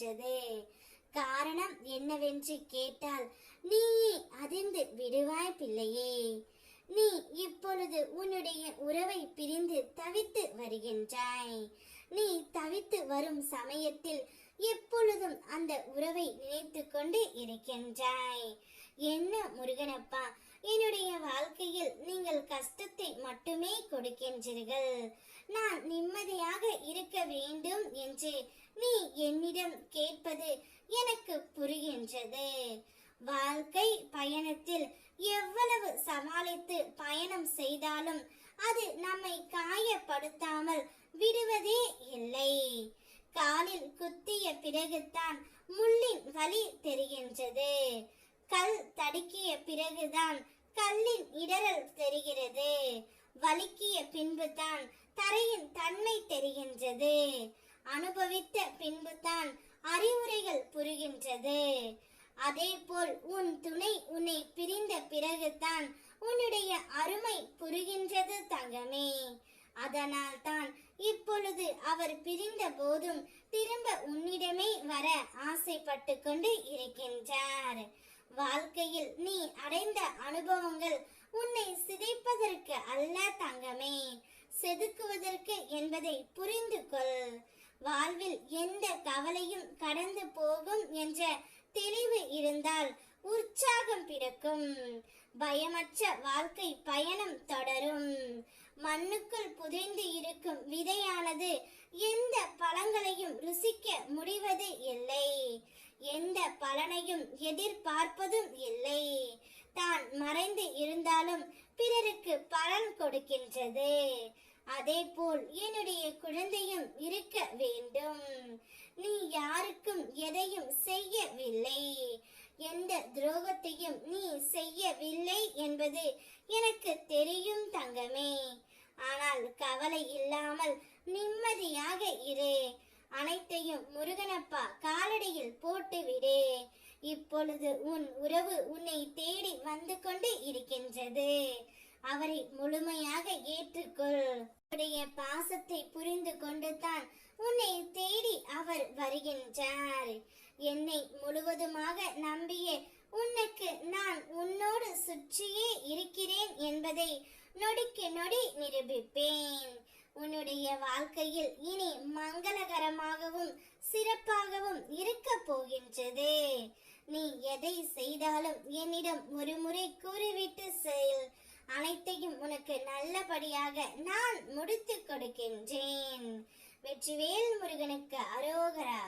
இருக்கின்றது. காரணம் என்னவென்று கேட்டால் நீயே அதிர்ந்து விடுவாய் பிள்ளையே. நீ இப்பொழுது உன்னுடைய உறவை பிரிந்து தவித்து வருகின்றாய். நீ தவித்து வரும் சமயத்தில் எப்பொழுதும் அந்த உறவை நினைத்து கொண்டு இருக்கின்றாய். என்ன முருகனப்பா, என்னுடைய வாழ்க்கையில் நீங்கள் கஷ்டத்தை மட்டுமே கொடுக்கின்றீர்கள், நான் நிம்மதியாக இருக்க வேண்டும் என்று நீ என்னிடம் கேட்பது எனக்கு புரிகின்றது. வாழ்க்கை பயணத்தில் எவ்வளவு சமாளித்து பயணம் செய்தாலும் அது நம்மை காயப்படுத்தாமல் விடுவதே இல்லை. காலில் குத்திய பிறகுதான் முள்ளின் வலி தெரிகின்றது. கல் தடுக்கிய பிறகுதான் கல்லின் இடரல் தெரிகிறது. வலிக்கிய பின்புதான் தரையின் தன்மை தெரிகின்றது. அனுபவித்த பின்புதான் அறிவுரைகள் புரிகின்றது. அதேபோல் உன் துணை உன்னை பிரிந்த பிறகுதான் உன்னுடைய அருமை புரிகின்றது தங்கமே. அதனால் தான் இப்பொழுது அவர் பிரிந்த போதும் திரும்ப உன்னிடமே வர ஆசைப்பட்டு கொண்டு இருக்கின்றார். வாழ்க்கையில் நீ அடைந்த அனுபவங்கள் உன்னை சிதைப்பதற்கு அல்ல தங்கமே, செதுக்குவதற்கு என்பதை புரிந்து கொள். வாழ்வில் எந்த கவலையும் கடந்து போகும் என்ற தெளிவு இருந்தால் உற்சாகம் பிறக்கும். பயமற்ற வாழ்க்கை பயணம் தொடரும். மண்ணுக்குள் புதைந்து இருக்கும் விதையானது எந்த பழங்களையும் ருசிக்க முடிவது இல்லை, எந்த பலனையும் எதிர்பார்ப்பதும் இல்லை. தான் மறைந்து இருந்தாலும் பிறருக்கு பலன் கொடுக்கின்றது. அதே போல் என்னுடைய குழந்தையும் இருக்க வேண்டும். நீ யாருக்கும் எதையும் செய்யவில்லை, எந்த துரோகத்தையும் நீ செய்யவில்லை என்பது எனக்கு தெரியும் தங்கமே. ஆனால் கவலை இல்லாமல் நிம்மதியாக இரு. அனைத்தையும் முருகனப்பா காலடியில் போட்டுவிடு. இப்பொழுது உன் உறவு உன்னை தேடி வந்து கொண்டு இருக்கின்றது. அவரை முழுமையாக ஏற்றுக்கொள். அவருடைய பாசத்தை புரிந்து கொண்டு தான் உன்னை தேடி அவர் வருகின்றார். என்னை முழுவதுமாக நம்பிய உனக்கு நான் உன்னோடு சுற்றியே இருக்கிறேன் என்பதை நொடிக்கு நொடி நிரூபிப்பேன். உன்னுடைய வாழ்க்கையில் இனி மங்களகரமாகவும் சிறப்பாகவும் இருக்க போகின்றது. நீ எதை செய்தாலும் என்னிடம் ஒரு முறை கூறிவிட்டு செல். அனைத்தையும் உனக்கு நல்லபடியாக நான் முடித்து கொடுக்கின்றேன். வெற்றிவேல் முருகனுக்கு அரோகரா.